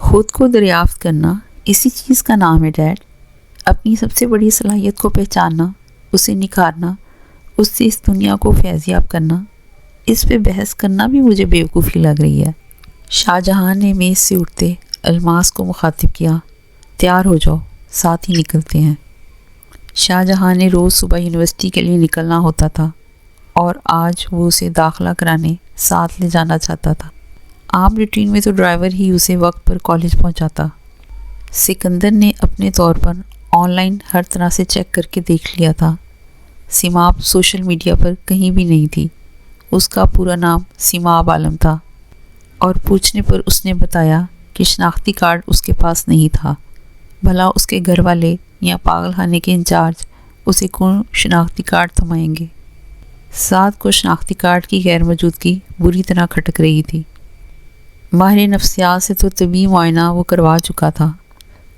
خود کو دریافت کرنا اسی چیز کا نام ہے ڈیڈ۔ اپنی سب سے بڑی صلاحیت کو پہچاننا، اسے نکھارنا، اس سے اس دنیا کو فیضیاب کرنا، اس پہ بحث کرنا بھی مجھے بیوقوفی لگ رہی ہے۔ شاہ جہاں نے میز سے اٹھتے الماس کو مخاطب کیا، تیار ہو جاؤ، ساتھ ہی نکلتے ہیں۔ شاہ جہاں نے روز صبح یونیورسٹی کے لیے نکلنا ہوتا تھا اور آج وہ اسے داخلہ کرانے ساتھ لے جانا چاہتا تھا۔ عام روٹین میں تو ڈرائیور ہی اسے وقت پر کالج پہنچاتا۔ سکندر نے اپنے طور پر آن لائن ہر طرح سے چیک کر کے دیکھ لیا تھا۔ سیماب سوشل میڈیا پر کہیں بھی نہیں تھی۔ اس کا پورا نام سیماب عالم تھا اور پوچھنے پر اس نے بتایا کہ شناختی کارڈ اس کے پاس نہیں تھا۔ بھلا اس کے گھر والے یا پاگل خانے کے انچارج اسے کون شناختی کارڈ تھمائیں گے؟ سعد کو شناختی کارڈ کی غیر موجودگی بری طرح کھٹک رہی تھی۔ ماہر نفسیات سے تو طبی معائنہ وہ کروا چکا تھا،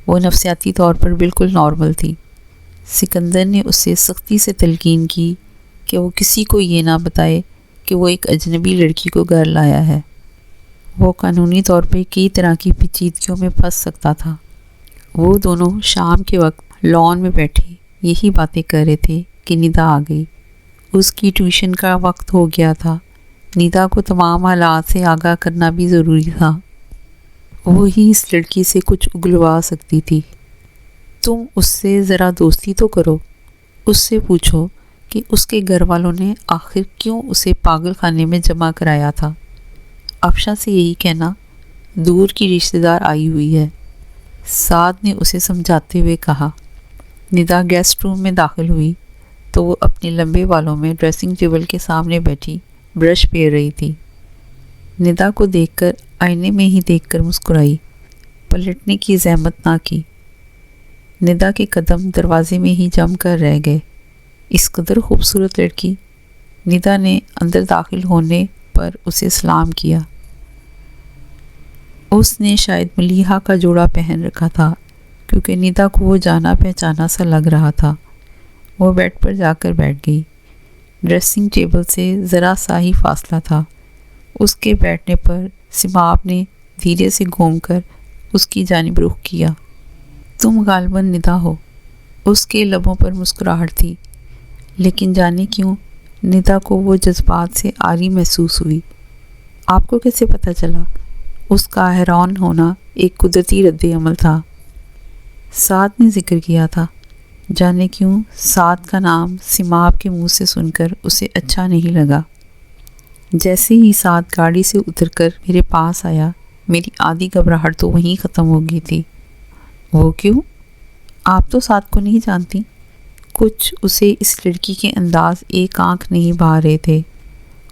وہ نفسیاتی طور پر بالکل نارمل تھی۔ سکندر نے اس سے سختی سے تلقین کی کہ وہ کسی کو یہ نہ بتائے کہ وہ ایک اجنبی لڑکی کو گھر لایا ہے۔ وہ قانونی طور پہ کئی طرح کی پیچیدگیوں میں پھنس سکتا تھا۔ وہ دونوں شام کے وقت لان میں بیٹھے یہی باتیں کر رہے تھے کہ ندا آ گئی۔ اس کی ٹیوشن کا وقت ہو گیا تھا۔ ندا کو تمام حالات سے آگاہ کرنا بھی ضروری تھا۔ وہی اس لڑکی سے کچھ اگلوا سکتی تھی۔ تم اس سے ذرا دوستی تو کرو، اس سے پوچھو کہ اس کے گھر والوں نے آخر کیوں اسے پاگل خانے میں جمع کرایا تھا۔ افشا سے یہی کہنا، دور کی رشتہ دار آئی ہوئی ہے، سعد نے اسے سمجھاتے ہوئے کہا۔ ندا گیسٹ روم میں داخل ہوئی تو وہ اپنے لمبے بالوں میں ڈریسنگ ٹیبل کے سامنے بیٹھی برش پھیر رہی تھی۔ ندا کو دیکھ کر آئینے میں ہی دیکھ کر مسکرائی، پلٹنے کی زحمت نہ کی۔ ندا کے قدم دروازے میں ہی جم کر رہ گئے۔ اس قدر خوبصورت لڑکی۔ ندا نے اندر داخل ہونے پر اسے سلام کیا۔ اس نے شاید ملیحہ کا جوڑا پہن رکھا تھا کیونکہ ندا کو وہ جانا پہچانا سا لگ رہا تھا۔ وہ بیڈ پر جا کر بیٹھ گئی۔ ڈریسنگ ٹیبل سے ذرا سا ہی فاصلہ تھا۔ اس کے بیٹھنے پر سیماب نے دھیرے سے گھوم کر اس کی جانب رخ کیا۔ تم غالباً ندا ہو۔ اس کے لبوں پر مسکراہٹ تھی، لیکن جانے کیوں ندا کو وہ جذبات سے عاری محسوس ہوئی۔ آپ کو کیسے پتہ چلا؟ اس کا حیران ہونا ایک قدرتی رد عمل تھا۔ سعد نے ذکر کیا تھا۔ جانے کیوں سعد کا نام سیماب کے منہ سے سن کر اسے اچھا نہیں لگا۔ جیسے ہی سعد گاڑی سے اتر کر میرے پاس آیا، میری آدھی گھبراہٹ تو وہیں ختم ہو گئی تھی۔ وہ کیوں؟ آپ تو سعد کو نہیں جانتی۔ کچھ اسے اس لڑکی کے انداز ایک آنکھ نہیں بھا رہے تھے،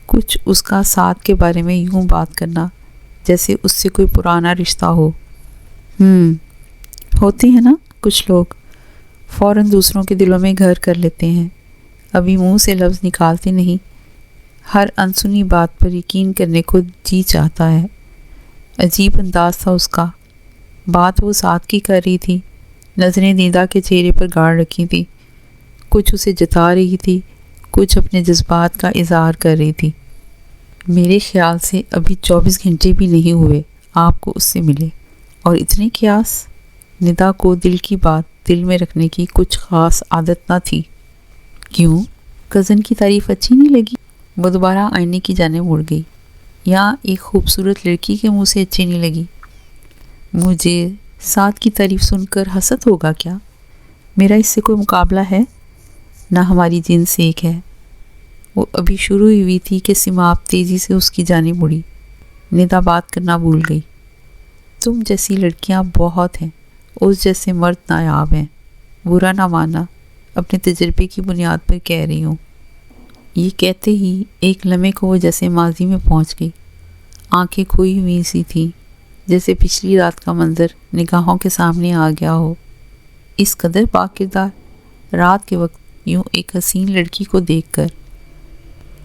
کچھ اس کا سعد کے بارے میں یوں بات کرنا جیسے اس سے کوئی پرانا رشتہ ہو۔ ہوتے ہیں نا کچھ لوگ، فوراً دوسروں کے دلوں میں گھر کر لیتے ہیں، ابھی منہ سے لفظ نکالتے نہیں، ہر انسنی بات پر یقین کرنے کو جی چاہتا ہے۔ عجیب انداز تھا اس کا۔ بات وہ سعد کی کر رہی تھی، نظریں ندا کے چہرے پر گاڑ رکھی تھی، کچھ اسے جتا رہی تھی، کچھ اپنے جذبات کا اظہار کر رہی تھی۔ میرے خیال سے ابھی 24 گھنٹے بھی نہیں ہوئے آپ کو اس سے ملے، اور اتنے قیاس؟ ندا کو دل کی بات دل میں رکھنے کی کچھ خاص عادت نہ تھی۔ کیوں؟ کزن کی تعریف اچھی نہیں لگی؟ وہ دوبارہ آئینے کی جانب مڑ گئی۔ یا ایک خوبصورت لڑکی کے منہ سے اچھی نہیں لگی؟ مجھے سعد کی تعریف سن کر حسد ہوگا کیا؟ میرا اس سے کوئی مقابلہ ہے؟ نہ ہماری جنس ایک ہے۔ وہ ابھی شروع ہوئی تھی کہ سیماب تیزی سے اس کی جانب مڑی۔ ندا بات کرنا بھول گئی۔ تم جیسی لڑکیاں بہت ہیں، اس جیسے مرد نایاب ہیں، برا نہ ماننا، اپنے تجربے کی بنیاد پر کہہ رہی ہوں۔ یہ کہتے ہی ایک لمحے کو وہ جیسے ماضی میں پہنچ گئی۔ آنکھیں کھوئی ہوئی سی تھیں، جیسے پچھلی رات کا منظر نگاہوں کے سامنے آ گیا ہو۔ اس قدر پاک کردار رات کے وقت یوں ایک حسین لڑکی کو دیکھ کر،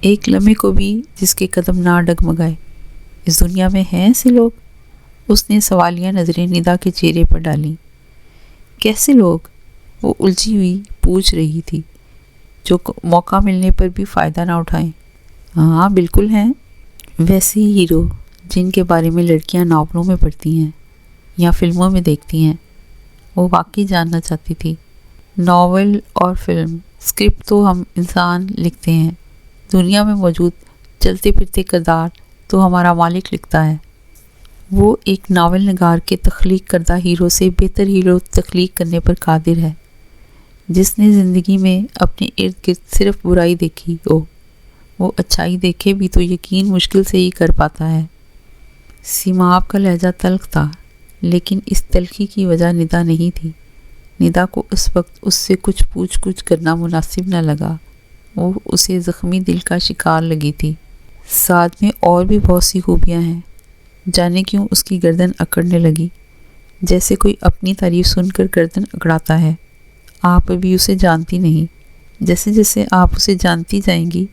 ایک لمحے کو بھی جس کے قدم نہ ڈگمگائے۔ اس دنیا میں ہیں ایسے لوگ؟ اس نے سوالیہ نظریں ندا کے چہرے پر ڈالیں۔ کیسے لوگ؟ وہ الجھی ہوئی پوچھ رہی تھی، جو موقع ملنے پر بھی فائدہ نہ اٹھائیں۔ ہاں بالکل ہیں، ویسے ہی ہیرو جن کے بارے میں لڑکیاں ناولوں میں پڑھتی ہیں۔ یا فلموں میں دیکھتی ہیں۔ وہ واقعی جاننا چاہتی تھی۔ ناول اور فلم اسکرپٹ تو ہم انسان لکھتے ہیں، دنیا میں موجود چلتے پھرتے کردار تو ہمارا مالک لکھتا ہے۔ وہ ایک ناول نگار کے تخلیق کردہ ہیرو سے بہتر ہیرو تخلیق کرنے پر قادر ہے، جس نے زندگی میں اپنے ارد گرد صرف برائی دیکھی ہو، وہ اچھائی دیکھے بھی تو یقین مشکل سے ہی کر پاتا ہے۔ سیماب کا لہجہ تلخ تھا، لیکن اس تلخی کی وجہ ندا نہیں تھی۔ ندا کو اس وقت اس سے کچھ پوچھ گچھ کرنا مناسب نہ لگا، وہ اسے زخمی دل کا شکار لگی تھی۔ سعد میں اور بھی بہت سی خوبیاں ہیں، جانے کیوں اس کی گردن اکڑنے لگی، جیسے کوئی اپنی تعریف سن کر گردن اکڑاتا ہے۔ آپ ابھی اسے جانتی نہیں، جیسے جیسے آپ اسے جانتی جائیں گی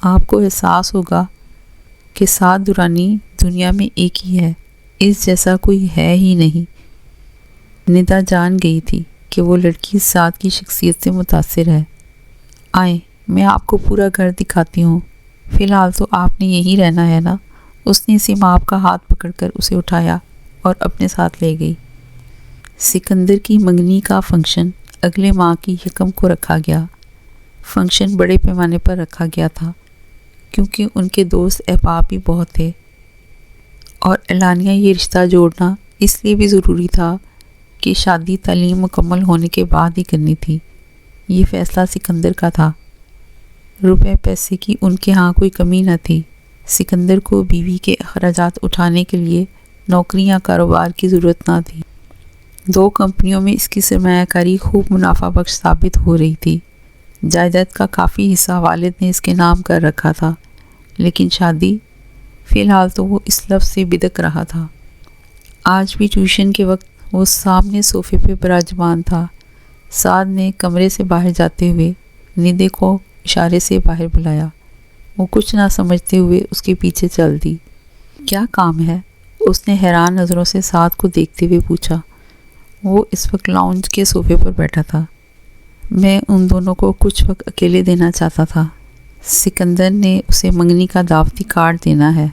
آپ کو احساس ہوگا کہ سعد درانی دنیا میں ایک ہی ہے، اس جیسا کوئی ہے ہی نہیں۔ ندا جان گئی تھی کہ وہ لڑکی سعد کی شخصیت سے متاثر ہے۔ آئیں میں آپ کو پورا گھر دکھاتی ہوں، فی الحال تو آپ نے یہیں رہنا ہے نا۔ اس نے سیماب کا ہاتھ پکڑ کر اسے اٹھایا اور اپنے ساتھ لے گئی۔ سکندر کی منگنی کا فنکشن اگلے ماہ کی 1 کو رکھا گیا۔ فنکشن بڑے پیمانے پر رکھا گیا تھا کیونکہ ان کے دوست احباب بھی بہت تھے، اور اعلانیہ یہ رشتہ جوڑنا اس لیے بھی ضروری تھا کہ شادی تعلیم مکمل ہونے کے بعد ہی کرنی تھی۔ یہ فیصلہ سکندر کا تھا۔ روپے پیسے کی ان کے ہاں کوئی کمی نہ تھی۔ سکندر کو بیوی کے اخراجات اٹھانے کے لیے نوکری یا کاروبار کی ضرورت نہ تھی۔ 2 کمپنیوں میں اس کی سرمایہ کاری خوب منافع بخش ثابت ہو رہی تھی۔ جائیداد کا کافی حصہ والد نے اس کے نام کر رکھا تھا، لیکن شادی فی الحال تو وہ اس لفظ سے بدک رہا تھا۔ آج بھی ٹیوشن کے وقت وہ سامنے صوفے پہ براجمان تھا۔ سعد نے کمرے سے باہر جاتے ہوئے ندے کو اشارے سے باہر بلایا۔ وہ کچھ نہ سمجھتے ہوئے اس کے پیچھے چل دی۔ کیا کام ہے؟ اس نے حیران نظروں سے سعد کو دیکھتے ہوئے پوچھا۔ وہ اس وقت لاؤنج کے صوفے پر بیٹھا تھا۔ میں ان دونوں کو کچھ وقت اکیلے دینا چاہتا تھا۔ سکندر نے اسے منگنی کا دعوتی کارڈ دینا ہے۔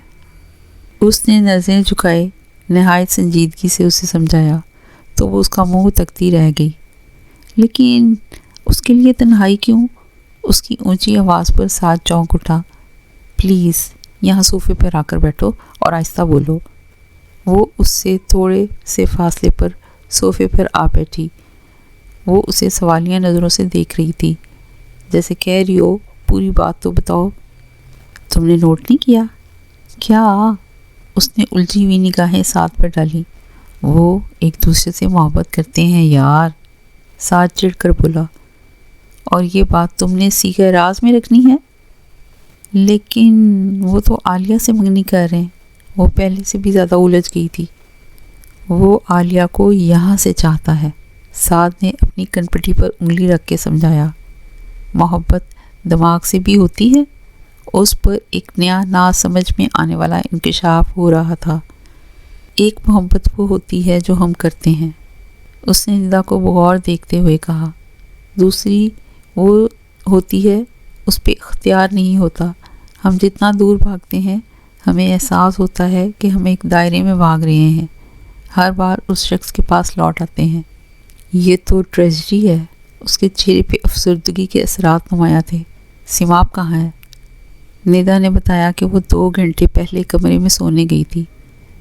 اس نے نظریں جھکائے نہایت سنجیدگی سے اسے سمجھایا تو وہ اس کا منہ تکتی رہ گئی۔ لیکن اس کے لیے تنہائی کیوں؟ اس کی اونچی آواز پر سعد چونک اٹھا۔ پلیز یہاں صوفے پر آ کر بیٹھو اور آہستہ بولو۔ وہ اس سے تھوڑے سے فاصلے پر صوفے پر آ بیٹھی۔ وہ اسے سوالیہ نظروں سے دیکھ رہی تھی، جیسے کہہ رہی ہو پوری بات تو بتاؤ۔ تم نے نوٹ نہیں کیا؟ کیا؟ اس نے الجھی ہوئی نگاہیں سعد پر ڈالی۔ وہ ایک دوسرے سے محبت کرتے ہیں یار، سعد چڑھ کر بولا۔ اور یہ بات تم نے سیغہ راز میں رکھنی ہے؟ لیکن وہ تو عالیہ سے منگنی کر رہے ہیں۔ وہ پہلے سے بھی زیادہ الجھ گئی تھی۔ وہ عالیہ کو یہاں سے چاہتا ہے، سعد نے اپنی کنپٹی پر انگلی رکھ کے سمجھایا۔ محبت دماغ سے بھی ہوتی ہے؟ اس پر ایک نیا نا سمجھ میں آنے والا انکشاف ہو رہا تھا۔ ایک محبت وہ ہوتی ہے جو ہم کرتے ہیں، اس نے ندا کو بغور دیکھتے ہوئے کہا۔ دوسری وہ ہوتی ہے اس پہ اختیار نہیں ہوتا۔ ہم جتنا دور بھاگتے ہیں ہمیں احساس ہوتا ہے کہ ہم ایک دائرے میں بھاگ رہے ہیں، ہر بار اس شخص کے پاس لوٹ آتے ہیں۔ یہ تو ٹریجڈی ہے۔ اس کے چہرے پہ افسردگی کے اثرات نمایاں تھے۔ سیماب کہاں ہے؟ ندا نے بتایا کہ وہ 2 گھنٹے پہلے کمرے میں سونے گئی تھی۔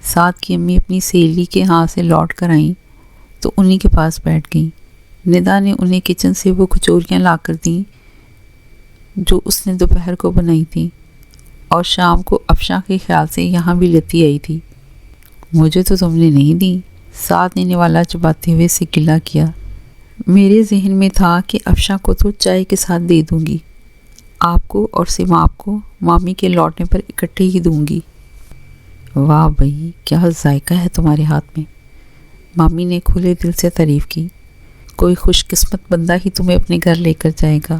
سعد کی امی اپنی سہیلی کے ہاں سے لوٹ کر آئیں تو انہی کے پاس بیٹھ گئیں۔ ندا نے انہیں کچن سے وہ کچوریاں لا کر دیں جو اس نے دوپہر کو بنائی تھیں، اور شام کو افشاں کے خیال سے یہاں بھی لیتی آئی تھی۔ مجھے تو تم نے نہیں دی، سعد نے نوالا چباتے ہوئے سے گلہ کیا۔ میرے ذہن میں تھا کہ افشاں کو تو چائے کے ساتھ دے دوں گی، آپ کو اور سیماب کو مامی کے لوٹنے پر اکٹھے ہی دوں گی۔ واہ بھئی، کیا ذائقہ ہے تمہارے ہاتھ میں، مامی نے کھلے دل سے تعریف کی۔ کوئی خوش قسمت بندہ ہی تمہیں اپنے گھر لے کر جائے گا۔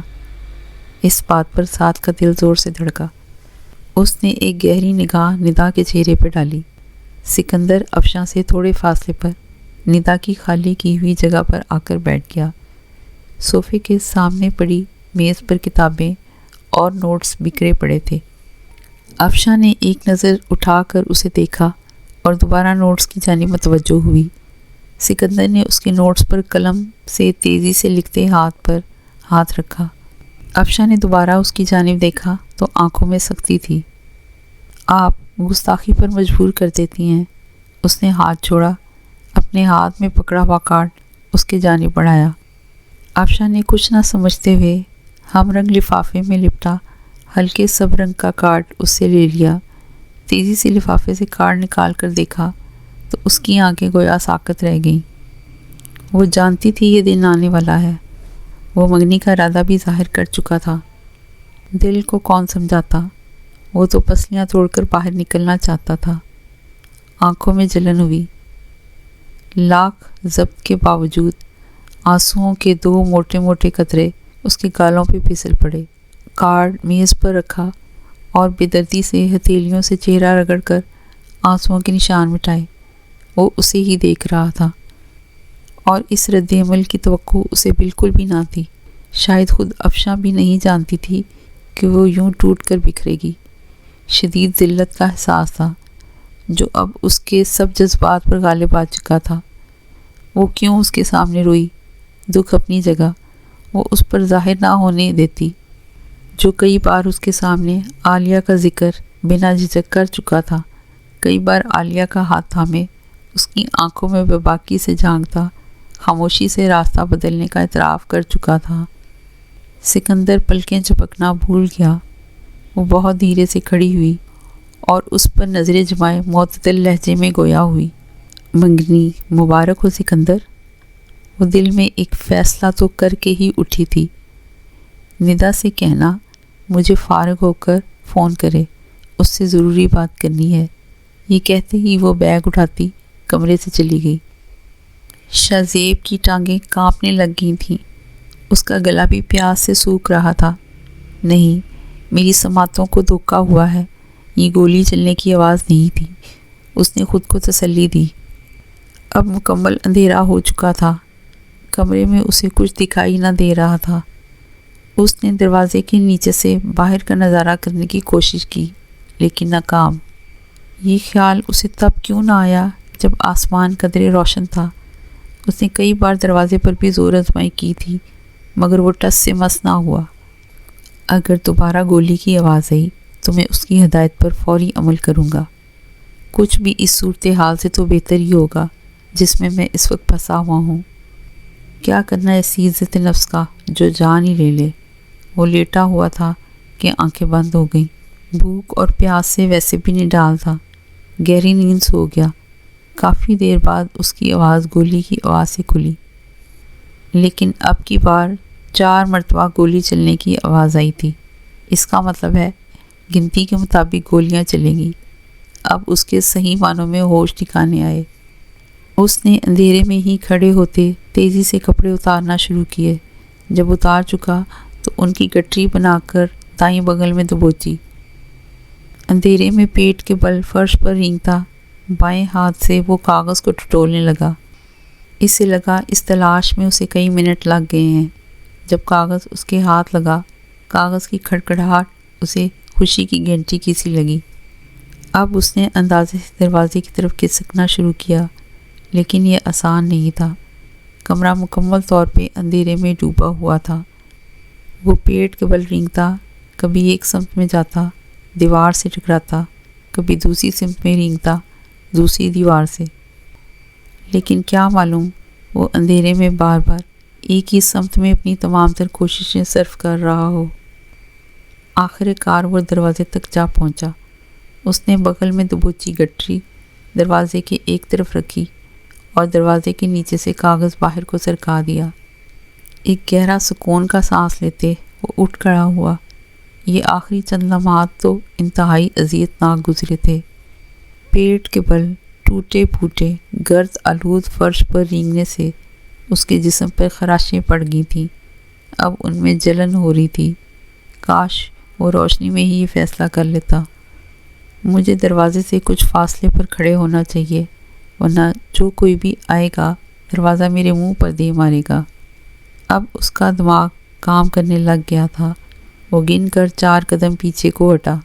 اس بات پر سعد کا دل زور سے دھڑکا۔ اس نے ایک گہری نگاہ ندا کے چہرے پر ڈالی۔ سکندر افشاں سے تھوڑے فاصلے پر ندا کی خالی کی ہوئی جگہ پر آ کر بیٹھ گیا۔ صوفے کے سامنے پڑی میز پر کتابیں اور نوٹس بکھرے پڑے تھے۔ افشاں نے ایک نظر اٹھا کر اسے دیکھا اور دوبارہ نوٹس کی جانب متوجہ ہوئی۔ سکندر نے اس کے نوٹس پر قلم سے تیزی سے لکھتے ہاتھ پر ہاتھ رکھا۔ افشاں نے دوبارہ اس کی جانب دیکھا تو آنکھوں میں سختی تھی۔ آپ گستاخی پر مجبور کر دیتی ہیں۔ اس نے ہاتھ چھوڑا، اپنے ہاتھ میں پکڑا ہوا کارڈ اس کے جانب بڑھایا۔ افشاں نے کچھ نہ سمجھتے ہوئے ہم رنگ لفافے میں لپٹا ہلکے سب رنگ کا کارڈ اس سے لے لیا۔ تیزی سے لفافے سے کارڈ نکال کر دیکھا تو اس کی آنکھیں گویا ساکت رہ گئیں۔ وہ جانتی تھی یہ دن آنے والا ہے۔ وہ منگنی کا ارادہ بھی ظاہر کر چکا تھا۔ دل کو کون سمجھاتا، وہ تو پسلیاں توڑ کر باہر نکلنا چاہتا تھا۔ آنکھوں میں جلن ہوئی۔ لاکھ ضبط کے باوجود آنسوؤں کے 2 موٹے موٹے قطرے اس کے گالوں پہ پھسل پڑے۔ کارڈ میز پر رکھا اور بے دردی سے ہتھیلیوں سے چہرہ رگڑ کر آنسوؤں کے نشان مٹائے۔ وہ اسے ہی دیکھ رہا تھا اور اس رد عمل کی توقع اسے بالکل بھی نہ تھی۔ شاید خود افشاں بھی نہیں جانتی تھی کہ وہ یوں ٹوٹ کر بکھرے گی۔ شدید ذلت کا احساس تھا جو اب اس کے سب جذبات پر غالب آ چکا تھا۔ وہ کیوں اس کے سامنے روئی؟ دکھ اپنی جگہ، وہ اس پر ظاہر نہ ہونے دیتی، جو کئی بار اس کے سامنے عالیہ کا ذکر بنا جھجک کر چکا تھا۔ کئی بار عالیہ کا ہاتھ تھامے اس کی آنکھوں میں بے باکی سے جھانکتا، خاموشی سے راستہ بدلنے کا اعتراف کر چکا تھا۔ سکندر پلکیں جھپکنا بھول گیا۔ وہ بہت دھیرے سے کھڑی ہوئی اور اس پر نظریں جمائے معتدل لہجے میں گویا ہوئی، منگنی مبارک ہو سکندر۔ وہ دل میں ایک فیصلہ تو کر کے ہی اٹھی تھی، ندا سے کہنا مجھے فارغ ہو کر فون کرے، اس سے ضروری بات کرنی ہے۔ یہ کہتے ہی وہ بیگ اٹھاتی کمرے سے چلی گئی۔ شاذیب کی ٹانگیں کانپنے لگ گئی تھیں، اس کا گلا بھی پیاس سے سوکھ رہا تھا۔ نہیں، میری سماعتوں کو دھوکا ہوا ہے، یہ گولی چلنے کی آواز نہیں تھی، اس نے خود کو تسلی دی۔ اب مکمل اندھیرا ہو چکا تھا، کمرے میں اسے کچھ دکھائی نہ دے رہا تھا۔ اس نے دروازے کے نیچے سے باہر کا نظارہ کرنے کی کوشش کی لیکن ناکام۔ یہ خیال اسے تب کیوں نہ آیا جب آسمان قدرے روشن تھا۔ اس نے کئی بار دروازے پر بھی زور آزمائی کی تھی مگر وہ ٹس سے مس نہ ہوا۔ اگر دوبارہ گولی کی آواز آئی تو میں اس کی ہدایت پر فوری عمل کروں گا۔ کچھ بھی اس صورتحال سے تو بہتر ہی ہوگا جس میں اس وقت پھنسا ہوا ہوں۔ کیا کرنا ایسی عزت نفس کا جو جان ہی لے لے۔ وہ لیٹا ہوا تھا کہ آنکھیں بند ہو گئیں۔ بھوک اور پیاس سے ویسے بھی نڈال تھا، گہری نیند سو گیا۔ کافی دیر بعد اس کی آواز گولی کی آواز سے کھلی، لیکن اب کی بار 4 مرتبہ گولی چلنے کی آواز آئی تھی۔ اس کا مطلب ہے گنتی کے مطابق گولیاں چلیں گی۔ اب اس کے صحیح معنوں میں ہوش ٹھکانے آئے۔ اس نے اندھیرے میں ہی کھڑے ہوتے تیزی سے کپڑے اتارنا شروع کیے۔ جب اتار چکا تو ان کی گٹری بنا کر دائیں بغل میں دبوچی۔ اندھیرے میں پیٹ کے بل فرش پر رینگتا بائیں ہاتھ سے وہ کاغذ کو ٹٹولنے لگا۔ اسے لگا اس تلاش میں اسے کئی منٹ لگ گئے ہیں۔ جب کاغذ اس کے ہاتھ لگا، کاغذ کی کھڑکھڑاہٹ اسے خوشی کی گھنٹی کی سی لگی۔ اب اس نے اندازے سے دروازے کی طرف کھسکنا شروع کیا، لیکن یہ آسان نہیں تھا۔ کمرہ مکمل طور پہ اندھیرے میں ڈوبا ہوا تھا۔ وہ پیٹ کے بل رینگتا، کبھی ایک سمت میں جاتا، دیوار سے ٹکراتا، کبھی دوسری سمت میں رینگتا، دوسری دیوار سے۔ لیکن کیا معلوم وہ اندھیرے میں بار بار ایک ہی سمت میں اپنی تمام تر کوششیں صرف کر رہا ہو۔ آخر کار وہ دروازے تک جا پہنچا۔ اس نے بغل میں دبوچی گٹری دروازے کے ایک طرف رکھی اور دروازے کے نیچے سے کاغذ باہر کو سرکا دیا۔ ایک گہرا سکون کا سانس لیتے وہ اٹھ کھڑا ہوا۔ یہ آخری چند لمحات تو انتہائی اذیت ناک گزرے تھے۔ پیٹ کے بل ٹوٹے پھوٹے گرد آلود فرش پر رینگنے سے اس کے جسم پر خراشیں پڑ گئی تھیں۔ اب ان میں جلن ہو رہی تھی۔ کاش وہ روشنی میں ہی یہ فیصلہ کر لیتا۔ مجھے دروازے سے کچھ فاصلے پر کھڑے ہونا چاہیے، ورنہ جو کوئی بھی آئے گا دروازہ میرے منہ پر دے مارے گا۔ اب اس کا دماغ کام کرنے لگ گیا تھا۔ وہ گن کر 4 قدم پیچھے کو ہٹا۔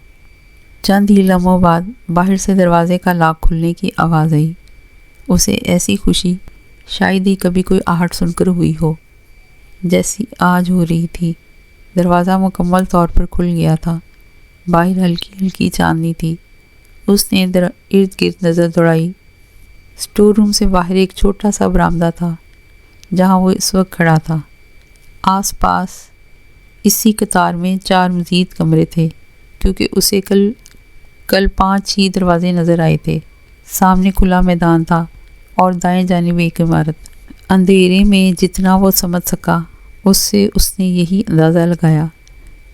چند ہی لمحوں بعد باہر سے دروازے کا لاک کھلنے کی آواز آئی۔ اسے ایسی خوشی شاید ہی کبھی کوئی آہٹ سن کر ہوئی ہو جیسی آج ہو رہی تھی۔ دروازہ مکمل طور پر کھل گیا تھا، باہر ہلکی ہلکی چاندنی تھی۔ اس نے ارد گرد نظر دوڑائی۔ اسٹور روم سے باہر ایک چھوٹا سا برآمدہ تھا جہاں وہ اس وقت کھڑا تھا۔ آس پاس اسی قطار میں 4 مزید کمرے تھے کیونکہ اسے کل 5 ہی دروازے نظر آئے تھے۔ سامنے کھلا میدان تھا اور دائیں جانب ایک عمارت۔ اندھیرے میں جتنا وہ سمجھ سکا اس سے اس نے یہی اندازہ لگایا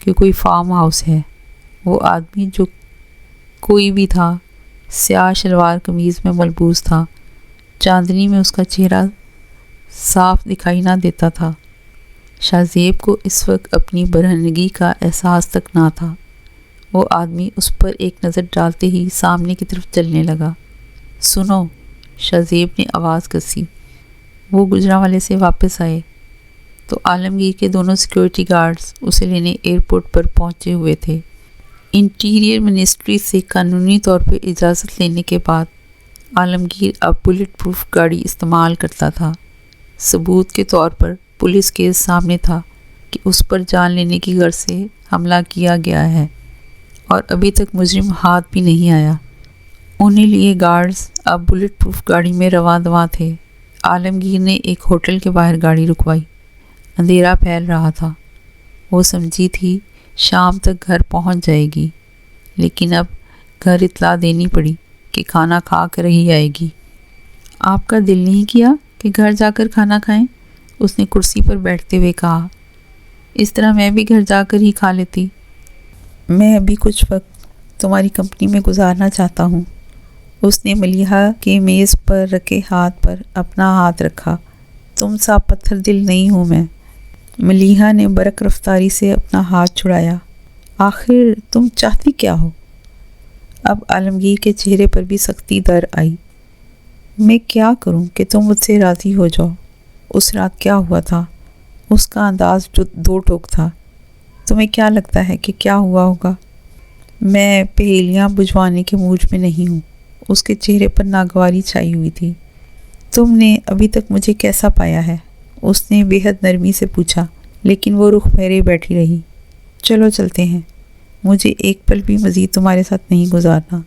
کہ کوئی فارم ہاؤس ہے۔ وہ آدمی جو کوئی بھی تھا سیاہ شلوار قمیض میں ملبوس تھا۔ چاندنی میں اس کا چہرہ صاف دکھائی نہ دیتا تھا۔ شاہ زیب کو اس وقت اپنی برہنگی کا احساس تک نہ تھا۔ وہ آدمی اس پر ایک نظر ڈالتے ہی سامنے کی طرف چلنے لگا۔ سنو، شاہ زیب نے آواز کسی۔ وہ گجرانوالے سے واپس آئے تو عالمگیر کے دونوں سیکیورٹی گارڈز اسے لینے ایئرپورٹ پر پہنچے ہوئے تھے۔ انٹیریئر منسٹری سے قانونی طور پر اجازت لینے کے بعد عالمگیر اب بلٹ پروف گاڑی استعمال کرتا تھا۔ ثبوت کے طور پر پولیس کیس سامنے تھا کہ اس پر جان لینے کی غرض سے حملہ کیا گیا ہے اور ابھی تک مجرم ہاتھ بھی نہیں آیا۔ انہیں لیے گارڈز اب بلٹ پروف گاڑی میں رواں دواں تھے۔ عالمگیر نے ایک ہوٹل کے باہر گاڑی رکوائی۔ اندھیرا پھیل رہا تھا۔ وہ سمجھی تھی شام تک گھر پہنچ جائے گی، لیکن اب گھر اطلاع دینی پڑی کہ کھانا کھا کر ہی آئے گی۔ آپ کا دل نہیں کیا کہ گھر جا کر کھانا کھائیں؟ اس نے کرسی پر بیٹھتے ہوئے کہا۔ اس طرح میں بھی گھر جا کر ہی کھا لیتی۔ میں ابھی کچھ وقت تمہاری کمپنی میں گزارنا چاہتا ہوں۔ اس نے ملیحہ کے میز پر رکھے ہاتھ پر اپنا ہاتھ رکھا۔ تم سا پتھر دل نہیں ہوں میں۔ ملیحہ نے برق رفتاری سے اپنا ہاتھ چھڑایا۔ آخر تم چاہتی کیا ہو؟ اب عالمگیر کے چہرے پر بھی سختی در آئی۔ میں کیا کروں کہ تم مجھ سے راضی ہو جاؤ؟ اس رات کیا ہوا تھا؟ اس کا انداز جو 2 ٹوک تھا۔ تمہیں کیا لگتا ہے کہ کیا ہوا ہوگا؟ میں پہیلیاں بجھوانے کے موڈ میں نہیں ہوں۔ اس کے چہرے پر ناگواری چھائی ہوئی تھی۔ تم نے ابھی تک مجھے کیسا پایا ہے؟ اس نے بے حد نرمی سے پوچھا، لیکن وہ رخ پھیرے بیٹھی رہی۔ چلو چلتے ہیں، مجھے ایک پل بھی مزید تمہارے ساتھ نہیں گزارنا۔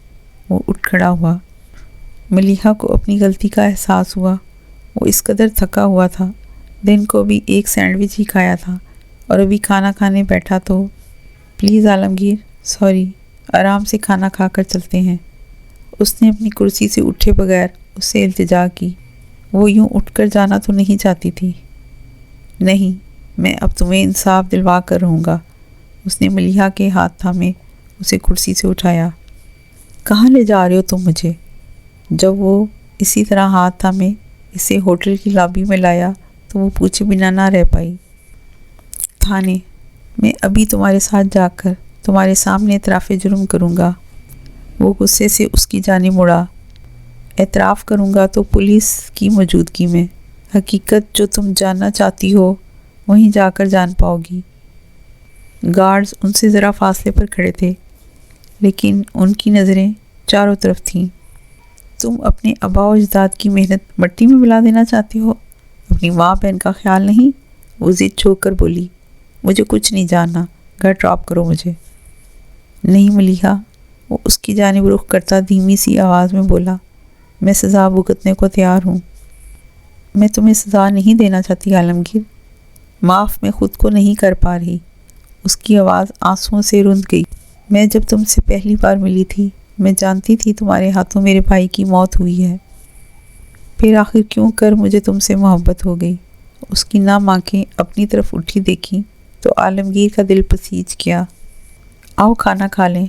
وہ اٹھ کھڑا ہوا۔ ملیحہ کو اپنی غلطی کا احساس ہوا۔ وہ اس قدر تھکا ہوا تھا، دن کو بھی ایک سینڈوچ ہی کھایا تھا اور ابھی کھانا کھانے بیٹھا تو پلیز عالمگیر، سوری، آرام سے کھانا کھا کر چلتے ہیں۔ اس نے اپنی کرسی سے اٹھے بغیر اس سے التجا کی۔ وہ یوں اٹھ کر جانا تو نہیں چاہتی تھی۔ نہیں، میں اب تمہیں انصاف دلوا کر رہوں گا۔ اس نے ملیحہ کے ہاتھ تھامے اسے کرسی سے اٹھایا۔ کہاں لے جا رہے ہو تم مجھے؟ جب وہ اسی طرح ہاتھ تھامے اسے ہوٹل کی لابی میں لایا تو وہ پوچھے بنا نہ رہ پائی۔ تھانے میں ابھی تمہارے ساتھ جا کر تمہارے سامنے اعتراف جرم کروں گا۔ وہ غصے سے اس کی جانب مڑا۔ اعتراف کروں گا تو پولیس کی موجودگی میں۔ حقیقت جو تم جاننا چاہتی ہو وہیں جا کر جان پاؤ گی۔ گارڈز ان سے ذرا فاصلے پر کھڑے تھے، لیکن ان کی نظریں چاروں طرف تھیں۔ تم اپنے آباء و اجداد کی محنت مٹی میں ملا دینا چاہتے ہو؟ اپنی ماں بہن کا خیال نہیں؟ وہ ضد چھوڑ کر بولی۔ مجھے کچھ نہیں جاننا، گھر ڈراپ کرو مجھے۔ نہیں ملیحہ، وہ اس کی جانب رخ کرتا دھیمی سی آواز میں بولا، میں سزا بھگتنے کو تیار ہوں۔ میں تمہیں سزا نہیں دینا چاہتی عالمگیر، معاف میں خود کو نہیں کر پا رہی۔ اس کی آواز آنسوؤں سے رند گئی۔ میں جب تم سے پہلی بار ملی تھی میں جانتی تھی تمہارے ہاتھوں میرے بھائی کی موت ہوئی ہے، پھر آخر کیوں کر مجھے تم سے محبت ہو گئی۔ اس کی نم آنکھیں اپنی طرف اٹھی دیکھیں تو عالمگیر کا دل پسیج گیا۔ آؤ کھانا کھا لیں،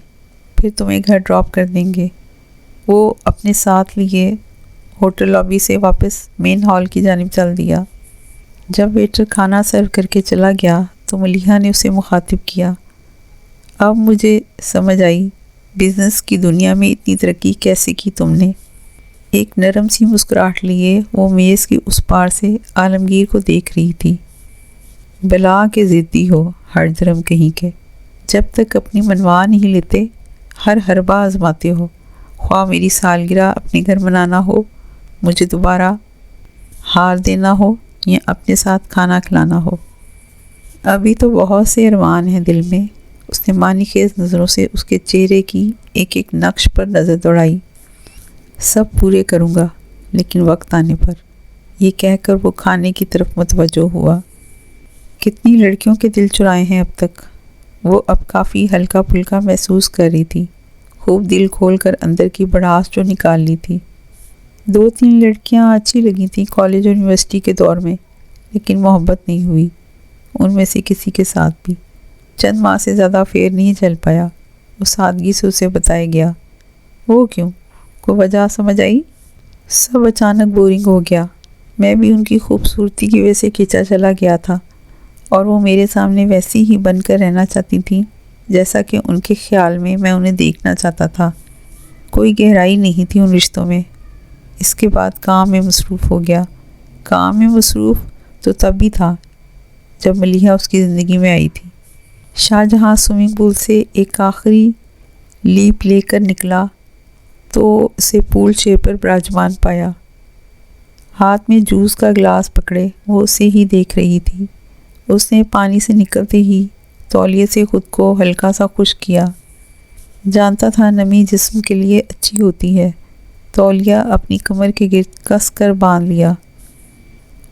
پھر تمہیں گھر ڈراپ کر دیں گے۔ وہ اپنے ساتھ لیے ہوٹل لابی سے واپس مین ہال کی جانب چل دیا۔ جب ویٹر کھانا سرو کر کے چلا گیا تو ملیحہ نے اسے مخاطب کیا، اب مجھے سمجھ آئی بزنس کی دنیا میں اتنی ترقی کیسے کی تم نے۔ ایک نرم سی مسکراہٹ لیے وہ میز کی اس پار سے عالمگیر کو دیکھ رہی تھی۔ بلا کے ضدی ہو ہر جرم کہیں کے، جب تک اپنی منوا نہیں لیتے ہر حربہ آزماتے ہو۔ خواہ میری سالگرہ اپنے گھر منانا ہو، مجھے دوبارہ ہار دینا ہو یا اپنے ساتھ کھانا کھلانا ہو۔ ابھی تو بہت سے ارمان ہیں دل میں۔ اس نے معنی خیز نظروں سے اس کے چہرے کی ایک ایک نقش پر نظر دوڑائی۔ سب پورے کروں گا لیکن وقت آنے پر، یہ کہہ کر وہ کھانے کی طرف متوجہ ہوا۔ کتنی لڑکیوں کے دل چرائے ہیں اب تک۔ وہ اب کافی ہلکا پھلکا محسوس کر رہی تھی، خوب دل کھول کر اندر کی بڑاس جو نکال لی تھی۔ 2-3 لڑکیاں اچھی لگی تھیں کالج اور یونیورسٹی کے دور میں، لیکن محبت نہیں ہوئی ان میں سے کسی کے ساتھ بھی۔ چند ماہ سے زیادہ افیئر نہیں چل پایا۔ وہ سادگی سے اسے بتایا گیا۔ وہ کیوں؟ کوئی وجہ سمجھ آئی؟ سب اچانک بورنگ ہو گیا۔ میں بھی ان کی خوبصورتی کی وجہ سے کھینچا چلا گیا تھا، اور وہ میرے سامنے ویسی ہی بن کر رہنا چاہتی تھیں جیسا کہ ان کے خیال میں میں انہیں دیکھنا چاہتا تھا۔ کوئی گہرائی نہیں تھی ان رشتوں میں۔ اس کے بعد کام میں مصروف ہو گیا۔ کام میں مصروف تو تب بھی تھا جب ملیحہ اس کی زندگی میں آئی تھی۔ شاہ جہاں سوئمنگ پول سے ایک آخری لیپ لے کر نکلا تو اسے پول چیئر پر براجمان پایا۔ ہاتھ میں جوس کا گلاس پکڑے وہ اسے ہی دیکھ رہی تھی۔ اس نے پانی سے نکلتے ہی تولیے سے خود کو ہلکا سا خشک کیا۔ جانتا تھا نمی جسم کے لیے اچھی ہوتی ہے۔ تولیہ اپنی کمر کے گرد کس کر باندھ لیا۔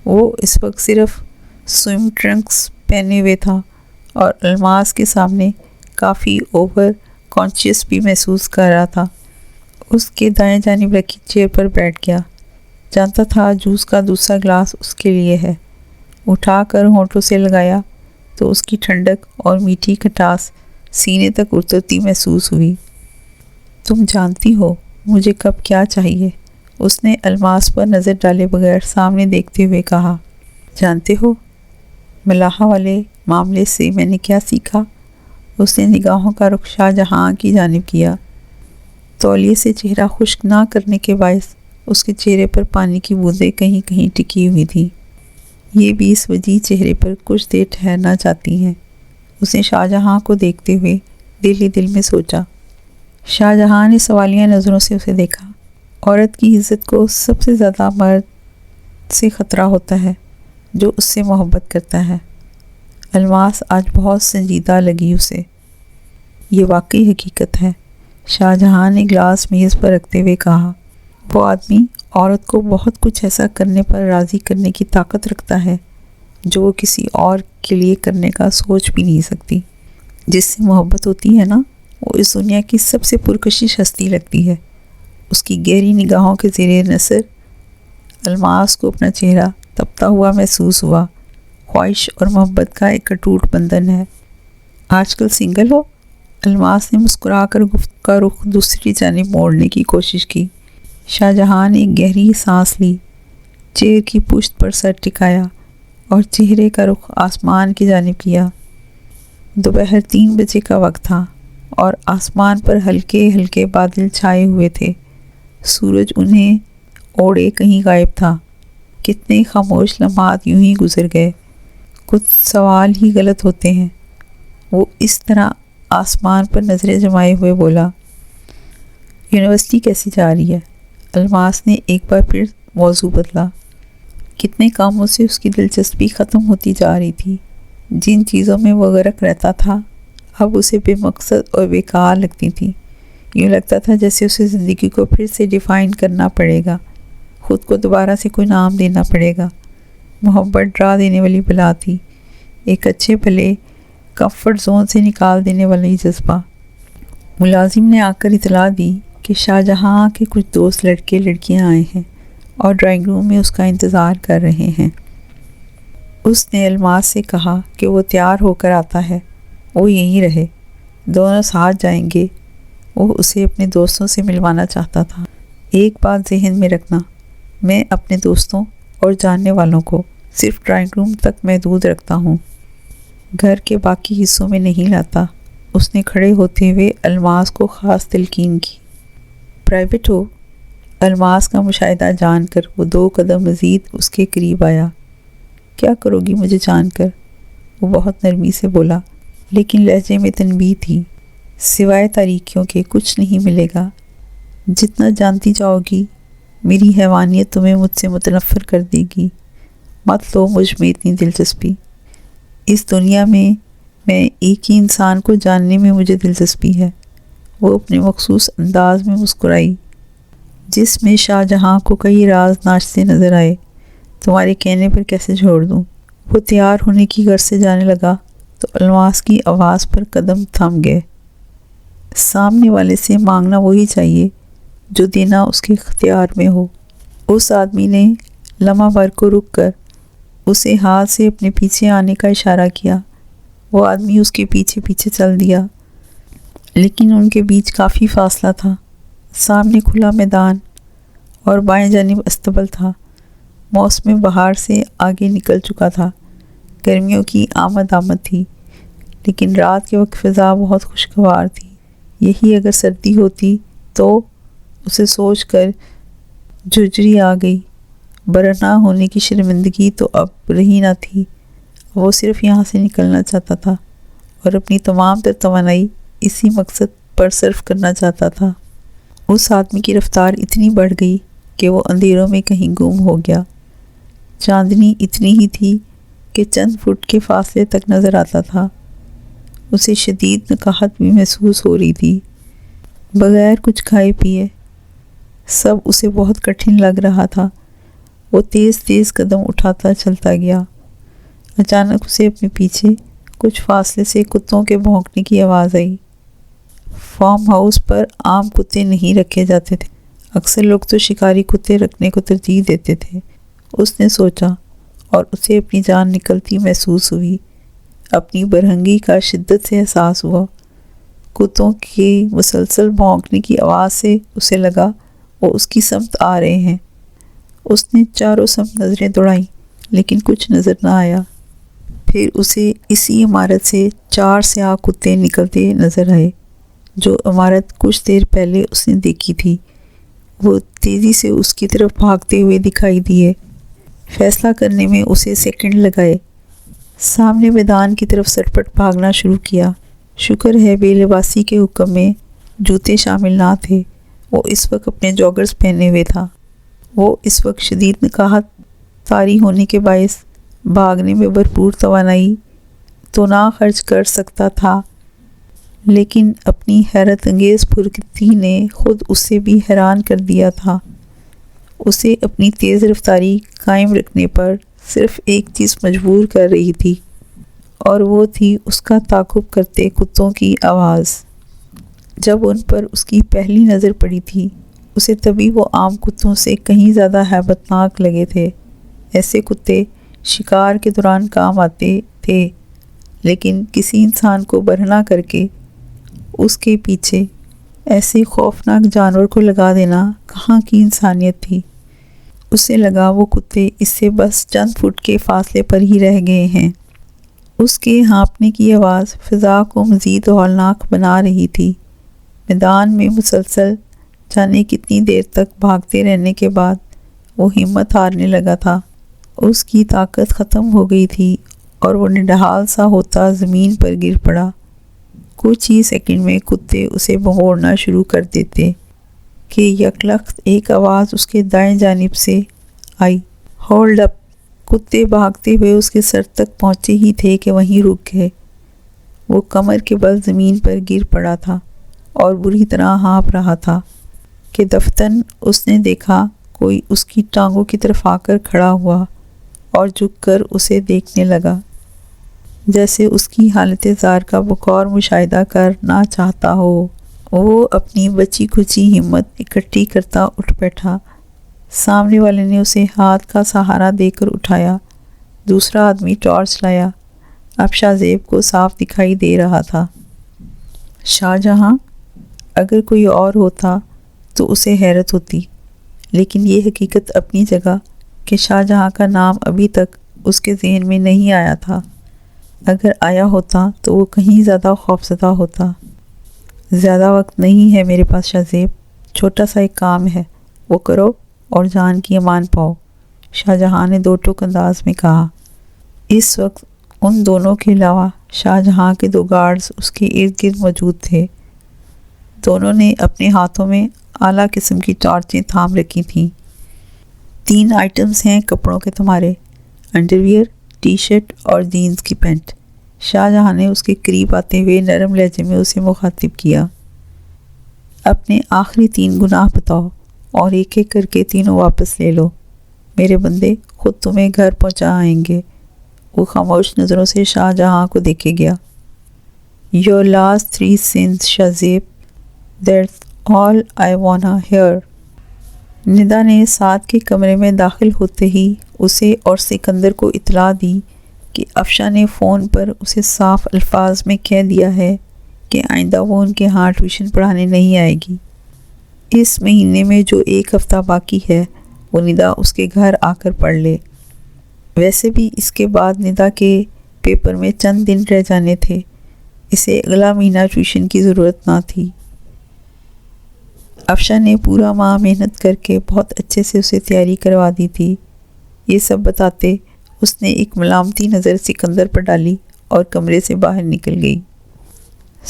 وہ اس وقت صرف سوئم ٹرنکس پہنے ہوئے تھا اور الماس کے سامنے کافی اوور کانشیس بھی محسوس کر رہا تھا۔ اس کے دائیں جانب رکھی چیئر پر بیٹھ گیا۔ جانتا تھا جوس کا دوسرا گلاس اس کے لیے ہے۔ اٹھا کر ہونٹوں سے لگایا تو اس کی ٹھنڈک اور میٹھی کھٹاس سینے تک اترتی محسوس ہوئی۔ تم جانتی ہو مجھے کب کیا چاہیے؟ اس نے الماس پر نظر ڈالے بغیر سامنے دیکھتے ہوئے کہا۔ جانتے ہو ملاحہ والے معاملے سے میں نے کیا سیکھا؟ اس نے نگاہوں کا رخ شاہ جہاں کی جانب کیا۔ تولیے سے چہرہ خشک نہ کرنے کے باعث اس کے چہرے پر پانی کی بوندیں کہیں کہیں ٹکی ہوئی تھیں۔ یہ بھی اس وجہ چہرے پر کچھ دیر ٹھہرنا چاہتی ہیں۔ اس نے شاہ جہاں کو دیکھتے ہوئے دل ہی دل میں سوچا۔ شاہ جہاں نے سوالیہ نظروں سے اسے دیکھا۔ عورت کی عزت کو سب سے زیادہ مرد سے خطرہ ہوتا ہے جو اس سے محبت کرتا ہے۔ الماس آج بہت سنجیدہ لگی اسے۔ یہ واقعی حقیقت ہے، شاہ جہاں نے گلاس میز پر رکھتے ہوئے کہا۔ وہ آدمی عورت کو بہت کچھ ایسا کرنے پر راضی کرنے کی طاقت رکھتا ہے جو وہ کسی اور کے لیے کرنے کا سوچ بھی نہیں سکتی۔ جس سے محبت ہوتی ہے نا، وہ اس دنیا کی سب سے پرکشش ہستی لگتی ہے۔ اس کی گہری نگاہوں کے زیر نظر الماس کو اپنا چہرہ تپتا ہوا محسوس ہوا۔ خواہش اور محبت کا ایک اٹوٹ بندھن ہے۔ آج کل سنگل ہو؟ الماس نے مسکرا کر گفتگو کا رخ دوسری جانب موڑنے کی کوشش کی۔ شاہ جہاں نے ایک گہری سانس لی، چیئر کی پشت پر سر ٹکایا اور چہرے کا رخ آسمان کی جانب کیا۔ دوپہر 3 بجے کا وقت تھا اور آسمان پر ہلکے ہلکے بادل چھائے ہوئے تھے۔ سورج انہیں اوڑے کہیں غائب تھا۔ کتنے خاموش لمحات یوں ہی گزر گئے۔ کچھ سوال ہی غلط ہوتے ہیں۔ وہ اس طرح آسمان پر نظریں جمائے ہوئے بولا۔ یونیورسٹی کیسی جا رہی ہے؟ الماس نے ایک بار پھر موضوع بدلا۔ کتنے کاموں سے اس کی دلچسپی ختم ہوتی جا رہی تھی۔ جن چیزوں میں وہ غرق رہتا تھا اب اسے بے مقصد اور بیکار لگتی تھیں۔ یوں لگتا تھا جیسے اسے زندگی کو پھر سے ڈیفائن کرنا پڑے گا، خود کو دوبارہ سے کوئی نام دینا پڑے گا۔ محبت ڈرا دینے والی بلا تھی، ایک اچھے بھلے کمفرٹ زون سے نکال دینے والی جذبہ۔ ملازم نے آ کر اطلاع دی کہ شاہ جہاں کے کچھ دوست لڑکے لڑکیاں آئے ہیں اور ڈرائنگ روم میں اس کا انتظار کر رہے ہیں۔ اس نے الماس سے کہا کہ وہ تیار ہو کر آتا ہے، وہ یہیں رہے، دونوں ساتھ جائیں گے۔ وہ اسے اپنے دوستوں سے ملوانا چاہتا تھا۔ ایک بات ذہن میں رکھنا، میں اپنے دوستوں اور جاننے والوں کو صرف ڈرائنگ روم تک محدود رکھتا ہوں، گھر کے باقی حصوں میں نہیں لاتا۔ اس نے کھڑے ہوتے ہوئے الماس کو خاص تلقین کی۔ پرائیویٹ ہو؟ الماس کا مشاہدہ جان کر وہ 2 قدم مزید اس کے قریب آیا۔ کیا کرو گی مجھے جان کر؟ وہ بہت نرمی سے بولا، لیکن لہجے میں تنبیہ تھی۔ سوائے تاریکیوں کے کچھ نہیں ملے گا۔ جتنا جانتی جاؤ گی میری حیوانیت تمہیں مجھ سے متنفر کر دے گی، مت لو مجھ میں اتنی دلچسپی۔ اس دنیا میں ایک ہی انسان کو جاننے میں مجھے دلچسپی ہے۔ وہ اپنے مخصوص انداز میں مسکرائی، جس میں شاہ جہاں کو کئی راز ناچتے نظر آئے۔ تمہارے کہنے پر کیسے چھوڑ دوں؟ وہ تیار ہونے کی غرض سے جانے لگا تو الماس کی آواز پر قدم تھم گئے۔ سامنے والے سے مانگنا وہی چاہیے جو دینا اس کے اختیار میں ہو۔ اس آدمی نے لمحہ بھر کو رک کر اسے ہاتھ سے اپنے پیچھے آنے کا اشارہ کیا۔ وہ آدمی اس کے پیچھے پیچھے چل دیا، لیکن ان کے بیچ کافی فاصلہ تھا۔ سامنے کھلا میدان اور بائیں جانب استبل تھا۔ موسم بہار سے آگے نکل چکا تھا، گرمیوں کی آمد تھی، لیکن رات کے وقت فضا بہت خوشگوار تھی۔ یہی اگر سردی ہوتی تو اسے سوچ کر جھجری آ گئی۔ برہنہ ہونے کی شرمندگی تو اب رہی نہ تھی۔ وہ صرف یہاں سے نکلنا چاہتا تھا اور اپنی تمام تر توانائی اسی مقصد پر صرف کرنا چاہتا تھا۔ اس آدمی کی رفتار اتنی بڑھ گئی کہ وہ اندھیروں میں کہیں گم ہو گیا۔ چاندنی اتنی ہی تھی کہ چند فٹ کے فاصلے تک نظر آتا تھا۔ اسے شدید نکاہت بھی محسوس ہو رہی تھی، بغیر کچھ کھائے پیے۔ سب اسے بہت کٹھن لگ رہا تھا۔ وہ تیز تیز قدم اٹھاتا چلتا گیا۔ اچانک اسے اپنے پیچھے کچھ فاصلے سے کتوں کے بھونکنے کی آواز آئی۔ فارم ہاؤس پر عام کتے نہیں رکھے جاتے تھے، اکثر لوگ تو شکاری کتے رکھنے کو ترجیح دیتے تھے۔ اس نے سوچا اور اسے اپنی جان نکلتی محسوس ہوئی۔ اپنی برہنگی کا شدت سے احساس ہوا۔ کتوں کے مسلسل بھونکنے کی آواز سے اسے لگا وہ اس کی سمت آ رہے ہیں۔ اس نے چاروں سمت نظریں دوڑائیں، لیکن کچھ نظر نہ آیا۔ پھر اسے اسی عمارت سے 4 سیاہ کتے نکلتے نظر آئے، جو عمارت کچھ دیر پہلے اس نے دیکھی تھی۔ وہ تیزی سے اس کی طرف بھاگتے ہوئے دکھائی دیے۔ فیصلہ کرنے میں اسے سیکنڈ لگائے۔ سامنے میدان کی طرف سرپٹ بھاگنا شروع کیا۔ شکر ہے بے لباسی کے حکم میں جوتے شامل نہ تھے۔ وہ اس وقت اپنے جاگرز پہنے ہوئے تھا۔ وہ اس وقت شدید نکاہت طاری ہونے کے باعث بھاگنے میں بھرپور توانائی تو نہ خرچ کر سکتا تھا، لیکن اپنی حیرت انگیز پھرتی نے خود اسے بھی حیران کر دیا تھا۔ اسے اپنی تیز رفتاری قائم رکھنے پر صرف ایک چیز مجبور کر رہی تھی، اور وہ تھی اس کا تعاقب کرتے کتوں کی آواز۔ جب ان پر اس کی پہلی نظر پڑی تھی، اسے تبھی وہ عام کتوں سے کہیں زیادہ ہیبت ناک لگے تھے۔ ایسے کتے شکار کے دوران کام آتے تھے، لیکن کسی انسان کو برہنہ کر کے اس کے پیچھے ایسے خوفناک جانور کو لگا دینا کہاں کی انسانیت تھی۔ اسے لگا وہ کتے اس سے بس چند فٹ کے فاصلے پر ہی رہ گئے ہیں۔ اس کے ہانپنے کی آواز فضا کو مزید ہولناک بنا رہی تھی۔ میدان میں مسلسل جانے کتنی دیر تک بھاگتے رہنے کے بعد وہ ہمت ہارنے لگا تھا۔ اس کی طاقت ختم ہو گئی تھی اور وہ نڈھال سا ہوتا زمین پر گر پڑا۔ کچھ ہی سیکنڈ میں کتے اسے بھگوڑنا شروع کر دیتے کہ یکلخت ایک آواز اس کے دائیں جانب سے آئی، ہولڈ اپ! کتے بھاگتے ہوئے اس کے سر تک پہنچے ہی تھے کہ وہیں رک گئے۔ وہ کمر کے بل زمین پر گر پڑا تھا اور بری طرح ہانپ رہا تھا کہ دفتن اس نے دیکھا کوئی اس کی ٹانگوں کی طرف آ کر کھڑا ہوا اور جھک کر اسے دیکھنے لگا، جیسے اس کی حالت زار کا بقور مشاہدہ کرنا چاہتا ہو۔ وہ اپنی بچی کھچی ہمت اکٹھی کرتا اٹھ بیٹھا۔ سامنے والے نے اسے ہاتھ کا سہارا دے کر اٹھایا۔ دوسرا آدمی ٹارچ لایا۔ اب شاہ زیب کو صاف دکھائی دے رہا تھا۔ شاہ جہاں؟ اگر کوئی اور ہوتا تو اسے حیرت ہوتی، لیکن یہ حقیقت اپنی جگہ کہ شاہ جہاں کا نام ابھی تک اس کے ذہن میں نہیں آیا تھا۔ اگر آیا ہوتا تو وہ کہیں زیادہ خوفزدہ ہوتا۔ زیادہ وقت نہیں ہے میرے پاس شاہ زیب، چھوٹا سا ایک کام ہے، وہ کرو اور جان کی امان پاؤ، شاہ جہاں نے دو ٹوک انداز میں کہا۔ اس وقت ان دونوں کے علاوہ شاہ جہاں کے 2 گارڈز اس کے ارد گرد موجود تھے۔ دونوں نے اپنے ہاتھوں میں اعلیٰ قسم کی ٹارچیں تھام رکھی تھیں۔ 3 آئٹمز ہیں کپڑوں کے تمہارے، انڈرویئر، ٹی شرٹ اور جینز کی پینٹ۔ شاہ جہاں نے اس کے قریب آتے ہوئے نرم لہجے میں اسے مخاطب کیا۔ اپنے آخری 3 گناہ بتاؤ اور ایک ایک کر کے تینوں واپس لے لو، میرے بندے خود تمہیں گھر پہنچا آئیں گے۔ وہ خاموش نظروں سے شاہ جہاں کو دیکھے گیا۔ Your last 3 sins شہزیب، that's all I wanna hear۔ ندا نے سعد کے کمرے میں داخل ہوتے ہی اسے اور سکندر کو اطلاع دی کہ افشا نے فون پر اسے صاف الفاظ میں کہہ دیا ہے کہ آئندہ وہ ان کے ہاں ٹیوشن پڑھانے نہیں آئے گی۔ اس مہینے میں جو 1 ہفتہ باقی ہے وہ ندا اس کے گھر آ کر پڑھ لے۔ ویسے بھی اس کے بعد ندا کے پیپر میں چند دن رہ جانے تھے، اسے اگلا مہینہ ٹیوشن کی ضرورت نہ تھی۔ افشا نے پورا ماہ محنت کر کے بہت اچھے سے اسے تیاری کروا دی تھی۔ یہ سب بتاتے اس نے ایک ملامتی نظر سکندر پر ڈالی اور کمرے سے باہر نکل گئی۔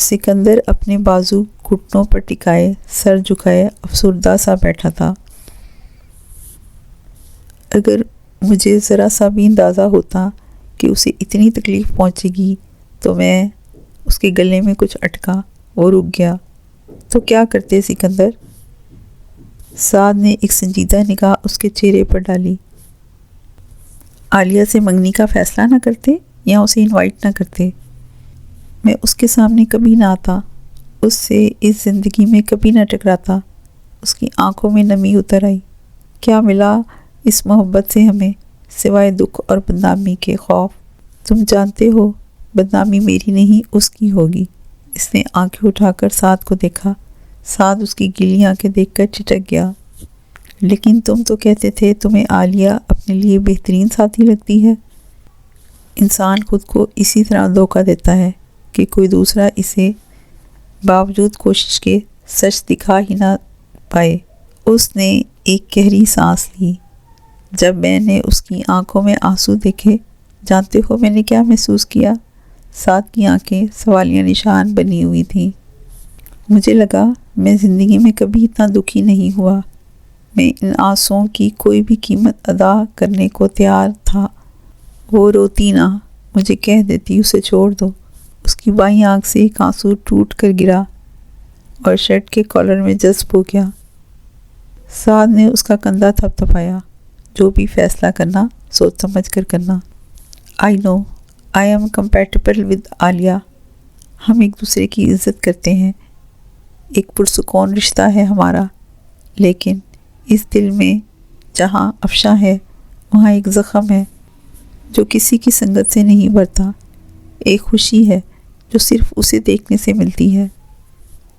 سکندر اپنے بازو گھٹنوں پر ٹکائے سر جھکائے افسردہ سا بیٹھا تھا۔ اگر مجھے ذرا سا بھی اندازہ ہوتا کہ اسے اتنی تکلیف پہنچے گی تو میں اس کے گلے میں کچھ اٹکا، وہ رک گیا تو کیا کرتے سکندر؟ سعد نے ایک سنجیدہ نگاہ اس کے چہرے پر ڈالی۔ عالیہ سے منگنی کا فیصلہ نہ کرتے یا اسے انوائٹ نہ کرتے؟ میں اس کے سامنے کبھی نہ آتا، اس سے اس زندگی میں کبھی نہ ٹکراتا۔ اس کی آنکھوں میں نمی اتر آئی۔ کیا ملا اس محبت سے ہمیں سوائے دکھ اور بدنامی کے خوف؟ تم جانتے ہو بدنامی میری نہیں اس کی ہوگی۔ اس نے آنکھیں اٹھا کر سعد کو دیکھا۔ سعد اس کی گیلی آنکھیں دیکھ کر چٹک گیا۔ لیکن تم تو کہتے تھے تمہیں عالیہ اپنے لیے بہترین ساتھی لگتی ہے۔ انسان خود کو اسی طرح دھوکہ دیتا ہے کہ کوئی دوسرا اسے باوجود کوشش کے سچ دکھا ہی نہ پائے۔ اس نے ایک گہری سانس لی۔ جب میں نے اس کی آنکھوں میں آنسو دیکھے، جانتے ہو میں نے کیا محسوس کیا؟ سعد کی آنکھیں سوالیہ نشان بنی ہوئی تھیں۔ مجھے لگا میں زندگی میں کبھی اتنا دکھی نہیں ہوا۔ میں ان آنسوؤں کی کوئی بھی قیمت ادا کرنے کو تیار تھا۔ وہ روتی نہ، مجھے کہہ دیتی اسے چھوڑ دو۔ اس کی بائیں آنکھ سے ایک آنسو ٹوٹ کر گرا اور شرٹ کے کالر میں جذب ہو گیا۔ سعد نے اس کا کندھا تھپ تھپایا۔ جو بھی فیصلہ کرنا سوچ سمجھ کر کرنا۔ I know I am compatible with عالیہ۔ ہم ایک دوسرے کی عزت کرتے ہیں، ایک پرسکون رشتہ ہے ہمارا، لیکن اس دل میں جہاں افشا ہے وہاں ایک زخم ہے جو کسی کی سنگت سے نہیں بھرتا، ایک خوشی ہے جو صرف اسے دیکھنے سے ملتی ہے۔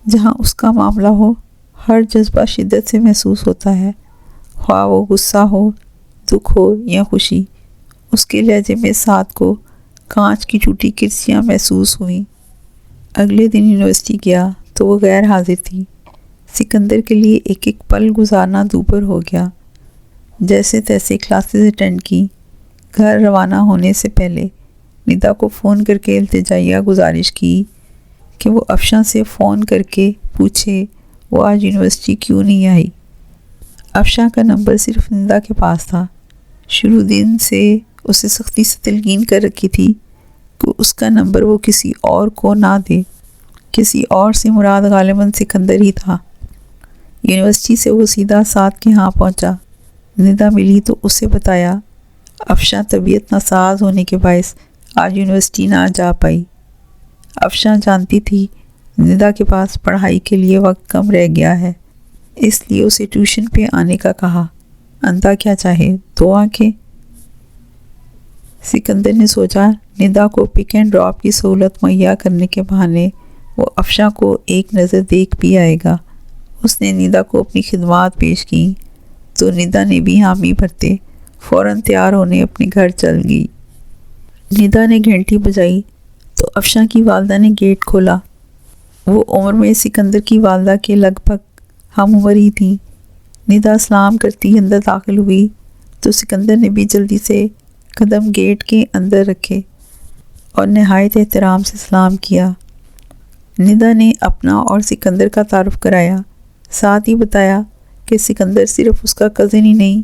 جہاں اس کا معاملہ ہو ہر جذبہ شدت سے محسوس ہوتا ہے، خواہ وہ غصہ ہو، دکھ ہو یا خوشی۔ اس کے لہجے میں سعد کو کانچ کی ٹوٹی کرسیاں محسوس ہوئیں۔ اگلے دن یونیورسٹی گیا تو وہ غیر حاضر تھی۔ سکندر کے لیے ایک ایک پل گزارنا دوبھر ہو گیا۔ جیسے تیسے کلاسز اٹینڈ کی۔ گھر روانہ ہونے سے پہلے ندا کو فون کر کے التجائیہ گزارش کی کہ وہ افشا سے فون کر کے پوچھے وہ آج یونیورسٹی کیوں نہیں آئی۔ افشا کا نمبر صرف ندا کے پاس تھا۔ شروع دن سے اسے سختی سے تلقین کر رکھی تھی کہ اس کا نمبر وہ کسی اور کو نہ دے۔ کسی اور سے مراد غالباً سکندر ہی تھا۔ یونیورسٹی سے وہ سیدھا سعد کے ہاں پہنچا۔ ندا ملی تو اسے بتایا افشا طبیعت ناساز ہونے کے باعث آج یونیورسٹی نہ جا پائی۔ افشا جانتی تھی ندا کے پاس پڑھائی کے لیے وقت کم رہ گیا ہے، اس لیے اسے ٹیوشن پہ آنے کا کہا۔ اندھا کیا چاہے 2 آنکھیں۔ سکندر نے سوچا ندا کو پک اینڈ ڈراپ کی سہولت مہیا کرنے کے بہانے وہ افشا کو ایک نظر دیکھ بھی آئے گا۔ اس نے ندا کو اپنی خدمات پیش کی تو ندا نے بھی حامی بھرتے فوراً تیار ہونے اپنے گھر چل گئی۔ ندا نے گھنٹی بجائی تو افشا کی والدہ نے گیٹ کھولا۔ وہ عمر میں سکندر کی والدہ کے لگ بھگ ہم عمر ہی تھیں۔ ندا سلام کرتی اندر داخل ہوئی تو سکندر نے بھی جلدی سے قدم گیٹ کے اندر رکھے اور نہایت احترام سے سلام کیا۔ ندا نے اپنا اور سکندر کا تعارف کرایا، ساتھ ہی بتایا کہ سکندر صرف اس کا کزن ہی نہیں،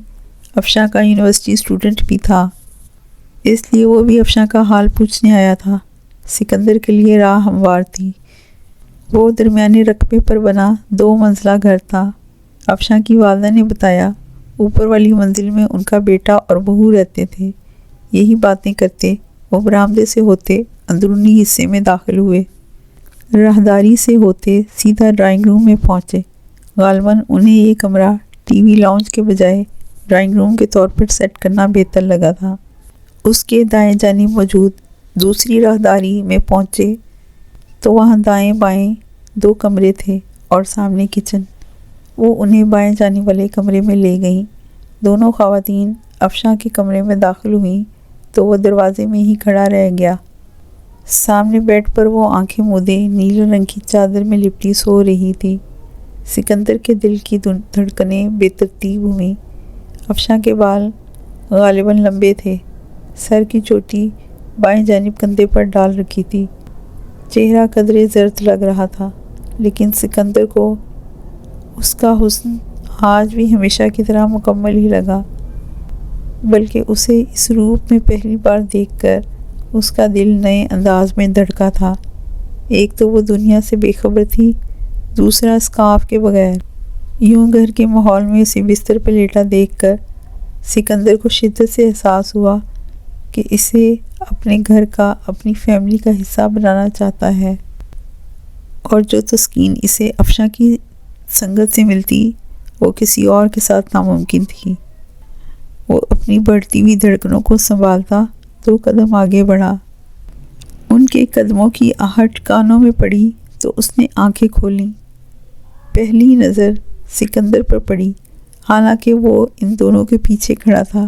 افشاں کا یونیورسٹی اسٹوڈنٹ بھی تھا، اس لیے وہ بھی افشاں کا حال پوچھنے آیا تھا۔ سکندر کے لیے راہ ہموار تھی۔ وہ درمیانی رقبے پر بنا 2 منزلہ گھر تھا۔ افشاں کی والدہ نے بتایا اوپر والی منزل میں ان کا بیٹا اور بہو رہتے تھے۔ یہی باتیں کرتے وہ برآمدے سے ہوتے اندرونی حصے میں داخل ہوئے۔ راہداری سے ہوتے سیدھا ڈرائنگ روم میں پہنچے۔ غالباً انہیں یہ کمرہ ٹی وی لاؤنج کے بجائے ڈرائنگ روم کے طور پر سیٹ کرنا بہتر لگا تھا۔ اس کے دائیں جانب موجود دوسری راہداری میں پہنچے تو وہاں دائیں بائیں 2 کمرے تھے اور سامنے کچن۔ وہ انہیں بائیں جانب والے کمرے میں لے گئیں۔ دونوں خواتین افشاں کے کمرے میں داخل ہوئیں تو وہ دروازے میں ہی کھڑا رہ گیا۔ سامنے بیڈ پر وہ آنکھیں مودے نیلے رنگ کی چادر میں لپٹی سو رہی تھی۔ سکندر کے دل کی دھڑکنیں بے ترتیب ہوئیں۔ افشاں کے بال غالباً لمبے تھے، سر کی چوٹی بائیں جانب کندھے پر ڈال رکھی تھی۔ چہرہ قدرے زرد لگ رہا تھا، لیکن سکندر کو اس کا حسن آج بھی ہمیشہ کی طرح مکمل ہی لگا، بلکہ اسے اس روپ میں پہلی بار دیکھ کر اس کا دل نئے انداز میں دھڑکا تھا۔ ایک تو وہ دنیا سے بے خبر تھی، دوسرا اسکارف کے بغیر۔ یوں گھر کے ماحول میں اسے بستر پر لیٹا دیکھ کر سکندر کو شدت سے احساس ہوا کہ اسے اپنے گھر کا، اپنی فیملی کا حصہ بنانا چاہتا ہے، اور جو تسکین اسے افشاں کی سنگت سے ملتی وہ کسی اور کے ساتھ ناممکن تھی۔ وہ اپنی بڑھتی ہوئی دھڑکنوں کو سنبھالتا 2 قدم آگے بڑھا۔ ان کے قدموں کی آہٹ کانوں میں پڑی تو اس نے آنکھیں کھولیں۔ پہلی نظر سکندر پر پڑی، حالانکہ وہ ان دونوں کے پیچھے کھڑا تھا۔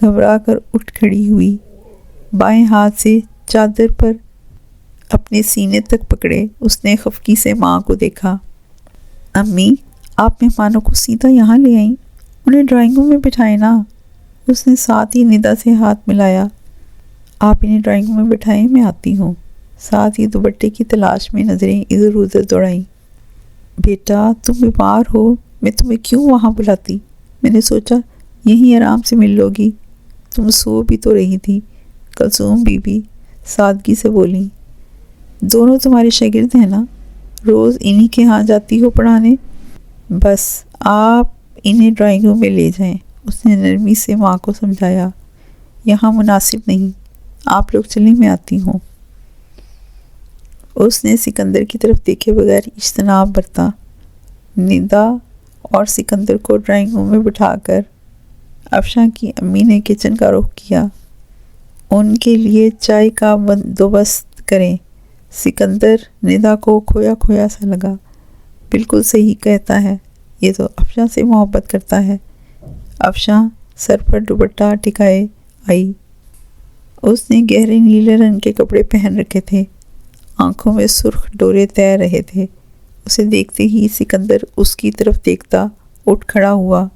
گھبرا کر اٹھ کھڑی ہوئی، بائیں ہاتھ سے چادر پر اپنے سینے تک پکڑے اس نے خفگی سے ماں کو دیکھا۔ امی، آپ مہمانوں کو سیدھا یہاں لے آئیں، انہیں ڈرائنگ روم میں بٹھائیں نا۔ اس نے ساتھ ہی ندا سے ہاتھ ملایا۔ آپ انہیں ڈرائنگ روم میں بٹھائیں، میں آتی ہوں۔ ساتھ ہی دوپٹے کی تلاش میں نظریں ادھر ادھر دوڑائیں۔ بیٹا، تم بیمار ہو، میں تمہیں کیوں وہاں بلاتی؟ میں نے سوچا یہیں آرام سے مل لو گی، تم سو بھی تو رہی تھی، کلثوم بی بی سادگی سے بولیں۔ دونوں تمہارے شاگرد ہیں نا، روز انہی کے ہاں جاتی ہو پڑھانے، بس آپ انہیں ڈرائنگ روم میں لے جائیں۔ اس نے نرمی سے ماں کو سمجھایا، یہاں مناسب نہیں، آپ لوگ چلیں، میں آتی ہوں۔ اس نے سکندر کی طرف دیکھے بغیر اجتناب برتا۔ ندا اور سکندر کو ڈرائنگ روم میں بٹھا کر افشاں کی امی نے کچن کا رخ کیا۔ ان کے لیے چائے کا بندوبست کریں۔ سکندر ندا کو کھویا کھویا سا لگا۔ بالکل صحیح کہتا ہے، یہ تو افشاں سے محبت کرتا ہے۔ افشاں سر پر دوپٹہ ٹکائے آئی۔ اس نے گہرے نیلے رنگ کے کپڑے پہن رکھے تھے، آنکھوں میں سرخ ڈورے تیر رہے تھے۔ اسے دیکھتے ہی سکندر اس کی طرف دیکھتا اٹھ کھڑا ہوا۔